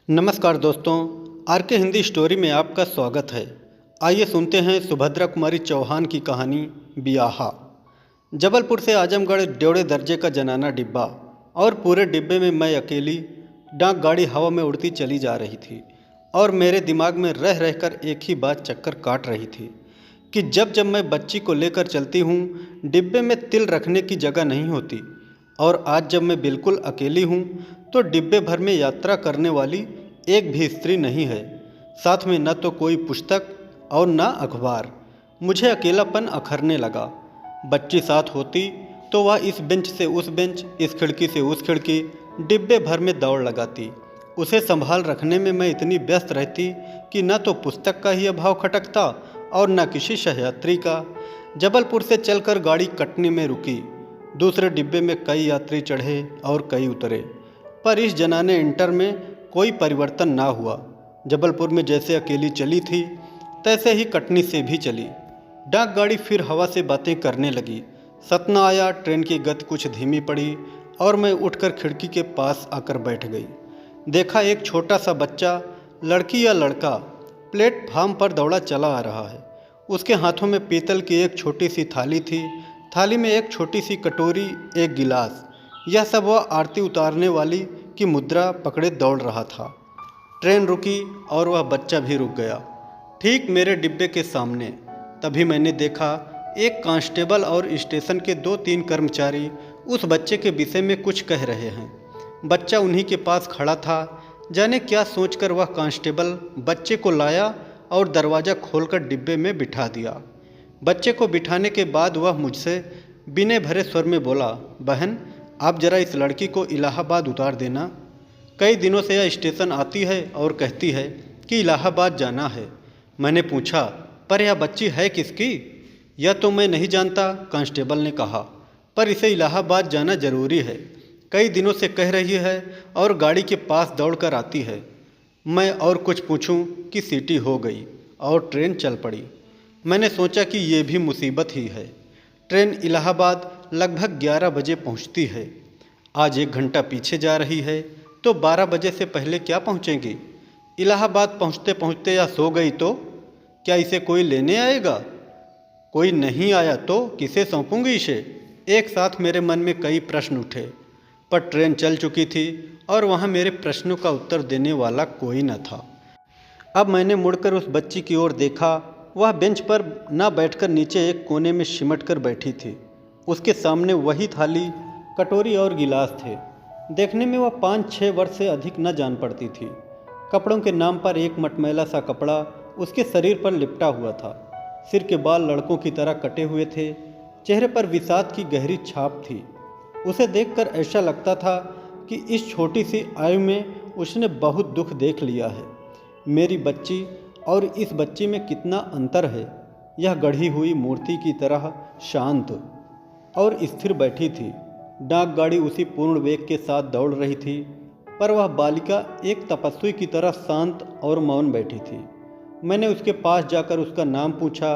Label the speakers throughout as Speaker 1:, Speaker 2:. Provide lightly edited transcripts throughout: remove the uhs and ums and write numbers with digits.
Speaker 1: नमस्कार दोस्तों, आर के हिंदी स्टोरी में आपका स्वागत है। आइए सुनते हैं सुभद्रा कुमारी चौहान की कहानी बियाहा। जबलपुर से आजमगढ़ ड्योढ़े दर्जे का जनाना डिब्बा और पूरे डिब्बे में मैं अकेली। डाक गाड़ी हवा में उड़ती चली जा रही थी और मेरे दिमाग में रह रहकर एक ही बात चक्कर काट रही थी कि जब जब मैं बच्ची को लेकर चलती हूँ, डिब्बे में तिल रखने की जगह नहीं होती, और आज जब मैं बिल्कुल अकेली हूँ तो डिब्बे भर में यात्रा करने वाली एक भी स्त्री नहीं है। साथ में न तो कोई पुस्तक और न अखबार। मुझे अकेलापन अखरने लगा। बच्ची साथ होती तो वह इस बेंच से उस बेंच, इस खिड़की से उस खिड़की, डिब्बे भर में दौड़ लगाती। उसे संभाल रखने में मैं इतनी व्यस्त रहती कि न तो पुस्तक का ही अभाव खटकता और न किसी सहयात्री का। जबलपुर से चलकर गाड़ी कटनी में रुकी। दूसरे डिब्बे में कई यात्री चढ़े और कई उतरे, पर इस जनाने इंटर में कोई परिवर्तन ना हुआ। जबलपुर में जैसे अकेली चली थी तैसे ही कटनी से भी चली। डाक गाड़ी फिर हवा से बातें करने लगी। सतना आया, ट्रेन की गति कुछ धीमी पड़ी और मैं उठकर खिड़की के पास आकर बैठ गई। देखा एक छोटा सा बच्चा, लड़की या लड़का, प्लेटफार्म पर दौड़ा चला आ रहा है। उसके हाथों में पीतल की एक छोटी सी थाली थी। थाली में एक छोटी सी कटोरी, एक गिलास। यह सब वह आरती उतारने वाली की मुद्रा पकड़े दौड़ रहा था। ट्रेन रुकी और वह बच्चा भी रुक गया, ठीक मेरे डिब्बे के सामने। तभी मैंने देखा एक कांस्टेबल और स्टेशन के 2-3 कर्मचारी उस बच्चे के विषय में कुछ कह रहे हैं। बच्चा उन्हीं के पास खड़ा था। जाने क्या सोचकर वह कांस्टेबल बच्चे को लाया और दरवाज़ा खोलकर डिब्बे में बिठा दिया। बच्चे को बिठाने के बाद वह मुझसे विनय भरे स्वर में बोला, बहन, आप जरा इस लड़की को इलाहाबाद उतार देना। कई दिनों से यह स्टेशन आती है और कहती है कि इलाहाबाद जाना है। मैंने पूछा, पर यह बच्ची है किसकी? यह तो मैं नहीं जानता, कांस्टेबल ने कहा, पर इसे इलाहाबाद जाना जरूरी है। कई दिनों से कह रही है और गाड़ी के पास दौड़कर आती है। मैं और कुछ पूछूं कि सीटी हो गई और ट्रेन चल पड़ी। मैंने सोचा कि ये भी मुसीबत ही है। ट्रेन इलाहाबाद लगभग 11 बजे पहुंचती है। आज 1 घंटा पीछे जा रही है तो 12 बजे से पहले क्या पहुंचेंगी? इलाहाबाद पहुंचते पहुंचते या सो गई तो क्या इसे कोई लेने आएगा? कोई नहीं आया तो किसे सौंपूंगी इसे? एक साथ मेरे मन में कई प्रश्न उठे, पर ट्रेन चल चुकी थी और वहाँ मेरे प्रश्नों का उत्तर देने वाला कोई न था। अब मैंने मुड़कर उस बच्ची की ओर देखा। वह बेंच पर न बैठकर नीचे एक कोने में सिमट कर बैठी थी। उसके सामने वही थाली, कटोरी और गिलास थे। देखने में वह 5-6 वर्ष से अधिक न जान पड़ती थी। कपड़ों के नाम पर एक मटमैला सा कपड़ा उसके शरीर पर लिपटा हुआ था। सिर के बाल लड़कों की तरह कटे हुए थे। चेहरे पर विषाद की गहरी छाप थी। उसे देखकर ऐसा लगता था कि इस छोटी सी आयु में उसने बहुत दुख देख लिया है। मेरी बच्ची और इस बच्ची में कितना अंतर है। यह गढ़ी हुई मूर्ति की तरह शांत और स्थिर बैठी थी। डाक गाड़ी उसी पूर्ण वेग के साथ दौड़ रही थी, पर वह बालिका एक तपस्वी की तरह शांत और मौन बैठी थी। मैंने उसके पास जाकर उसका नाम पूछा।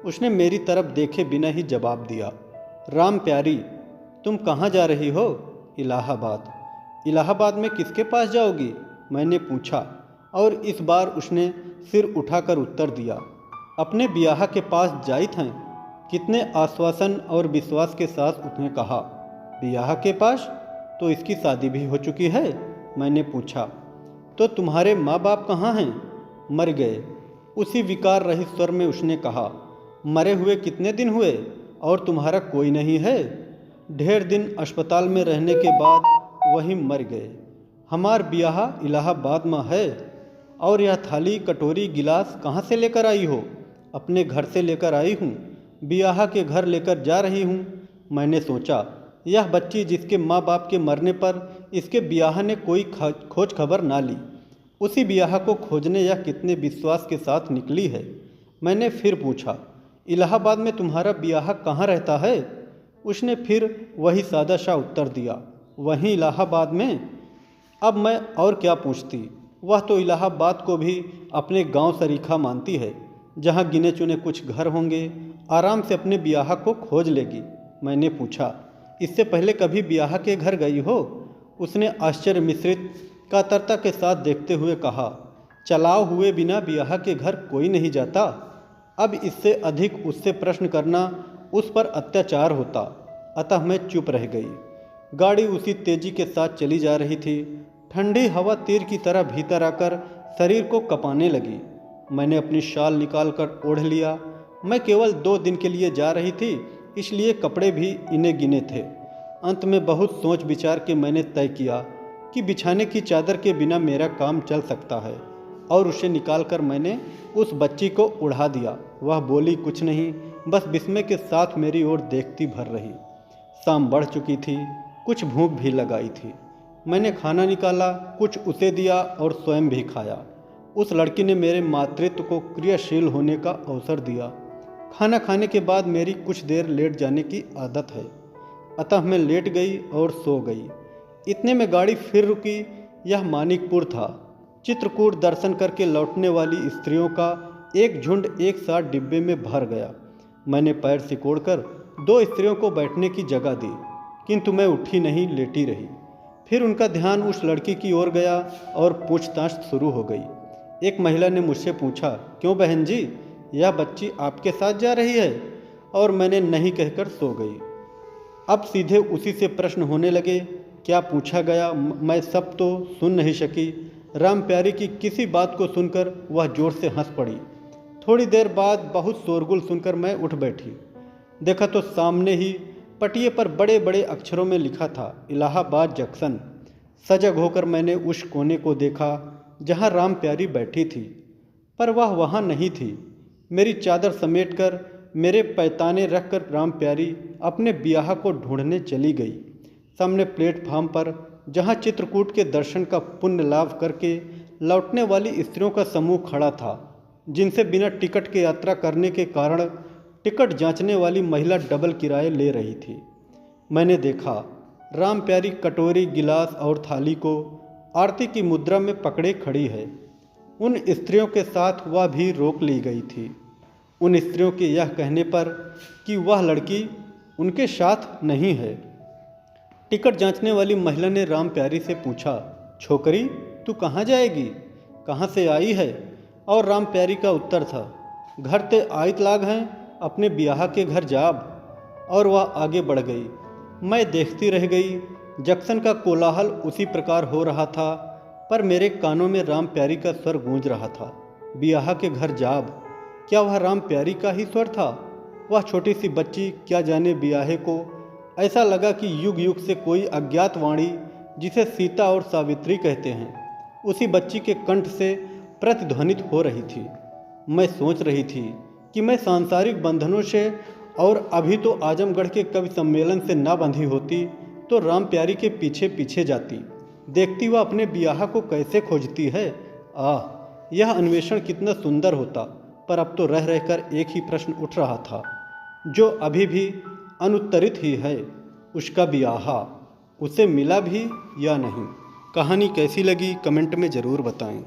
Speaker 1: उसने मेरी तरफ देखे बिना ही जवाब दिया, राम प्यारी। तुम कहाँ जा रही हो? इलाहाबाद। इलाहाबाद में किसके पास जाओगी? मैंने पूछा, और इस बार उसने सिर उठाकर उत्तर दिया, अपने बियाह के पास जाइत हैं। कितने आश्वासन और विश्वास के साथ उसने कहा, बियाह के पास? तो इसकी शादी भी हो चुकी है? मैंने पूछा, तो तुम्हारे माँ बाप कहाँ हैं? मर गए। उसी विकार रहित स्वर में उसने कहा, मरे हुए कितने दिन हुए और तुम्हारा कोई नहीं है? ढेर दिन अस्पताल में रहने के बाद वही मर गए। हमार बियाह इलाहाबाद में है। और यह थाली, कटोरी, गिलास कहाँ से लेकर आई हो? अपने घर से लेकर आई हूँ। बियाह के घर लेकर जा रही हूँ। मैंने सोचा, यह बच्ची जिसके माँ बाप के मरने पर इसके बियाह ने कोई खोज खबर ना ली, उसी बियाह को खोजने यह कितने विश्वास के साथ निकली है। मैंने फिर पूछा, इलाहाबाद में तुम्हारा बियाह कहाँ रहता है? उसने फिर वही सादा सा उत्तर दिया, वहीं इलाहाबाद में। अब मैं और क्या पूछती। वह तो इलाहाबाद को भी अपने गांव सरीखा मानती है, जहां गिने चुने कुछ घर होंगे। आराम से अपने बियाह को खोज लेगी। मैंने पूछा, इससे पहले कभी बियाह के घर गई हो? उसने आश्चर्य मिश्रित कातरता के साथ देखते हुए कहा, चलाव हुए बिना ब्याह के घर कोई नहीं जाता। अब इससे अधिक उससे प्रश्न करना उस पर अत्याचार होता, अतः मैं चुप रह गई। गाड़ी उसी तेजी के साथ चली जा रही थी। ठंडी हवा तीर की तरह भीतर आकर शरीर को कँपाने लगी। मैंने अपनी शाल निकाल कर ओढ़ लिया। मैं केवल 2 दिन के लिए जा रही थी, इसलिए कपड़े भी इने गिने थे। अंत में बहुत सोच विचार के मैंने तय किया कि बिछाने की चादर के बिना मेरा काम चल सकता है, और उसे निकालकर मैंने उस बच्ची को उड़ा दिया। वह बोली कुछ नहीं, बस विस्मय के साथ मेरी ओर देखती भर रही। शाम बढ़ चुकी थी, कुछ भूख भी लगाई थी। मैंने खाना निकाला, कुछ उसे दिया और स्वयं भी खाया। उस लड़की ने मेरे मातृत्व को क्रियाशील होने का अवसर दिया। खाना खाने के बाद मेरी कुछ देर लेट जाने की आदत है, अतः मैं लेट गई और सो गई। इतने में गाड़ी फिर रुकी। यह मानिकपुर था। चित्रकूट दर्शन करके लौटने वाली स्त्रियों का एक झुंड एक साथ डिब्बे में भर गया। मैंने पैर सिकोड़कर 2 स्त्रियों को बैठने की जगह दी, किंतु मैं उठी नहीं, लेटी रही। फिर उनका ध्यान उस लड़की की ओर गया और पूछताछ शुरू हो गई। एक महिला ने मुझसे पूछा, क्यों बहन जी, यह बच्ची आपके साथ जा रही है? और मैंने नहीं कहकर सो गई। अब सीधे उसी से प्रश्न होने लगे। क्या पूछा गया मैं सब तो सुन नहीं सकी। राम प्यारी की किसी बात को सुनकर वह जोर से हंस पड़ी। थोड़ी देर बाद बहुत शोरगुल सुनकर मैं उठ बैठी। देखा तो सामने ही पटिए पर बड़े बड़े अक्षरों में लिखा था, इलाहाबाद जंक्शन। सजग होकर मैंने उस कोने को देखा जहाँ राम प्यारी बैठी थी, पर वह वहाँ नहीं थी। मेरी चादर समेटकर, मेरे पैताने रखकर राम प्यारी अपने ब्याह को ढूंढने चली गई। सामने प्लेटफार्म पर, जहाँ चित्रकूट के दर्शन का पुण्य लाभ करके लौटने वाली स्त्रियों का समूह खड़ा था, जिनसे बिना टिकट के यात्रा करने के कारण टिकट जांचने वाली महिला डबल किराए ले रही थी। मैंने देखा राम प्यारी कटोरी, गिलास और थाली को आरती की मुद्रा में पकड़े खड़ी है। उन स्त्रियों के साथ वह भी रोक ली गई थी, उन स्त्रियों के यह कहने पर कि वह लड़की उनके साथ नहीं है। टिकट जांचने वाली महिला ने राम प्यारी से पूछा, छोकरी तू कहाँ जाएगी, कहाँ से आई है? और राम प्यारी का उत्तर था, घर ते आयत लाग हैं, अपने ब्याह के घर जाब। और वह आगे बढ़ गई। मैं देखती रह गई। जंक्शन का कोलाहल उसी प्रकार हो रहा था, पर मेरे कानों में राम प्यारी का स्वर गूंज रहा था, ब्याह के घर जाब। क्या वह राम प्यारी का ही स्वर था? वह छोटी सी बच्ची क्या जाने ब्याहे को। ऐसा लगा कि युग युग से कोई अज्ञात वाणी, जिसे सीता और सावित्री कहते हैं, उसी बच्ची के कंठ से प्रतिध्वनित हो रही थी। मैं सोच रही थी कि मैं सांसारिक बंधनों से और अभी तो आजमगढ़ के कवि सम्मेलन से ना बंधी होती तो राम प्यारी के पीछे पीछे जाती, देखती वह अपने ब्याह को कैसे खोजती है। यह अन्वेषण कितना सुंदर होता। पर अब तो रह रहकर एक ही प्रश्न उठ रहा था, जो अभी भी अनुत्तरित ही है, उसका ब्याह उसे मिला भी या नहीं। कहानी कैसी लगी कमेंट में ज़रूर बताएं।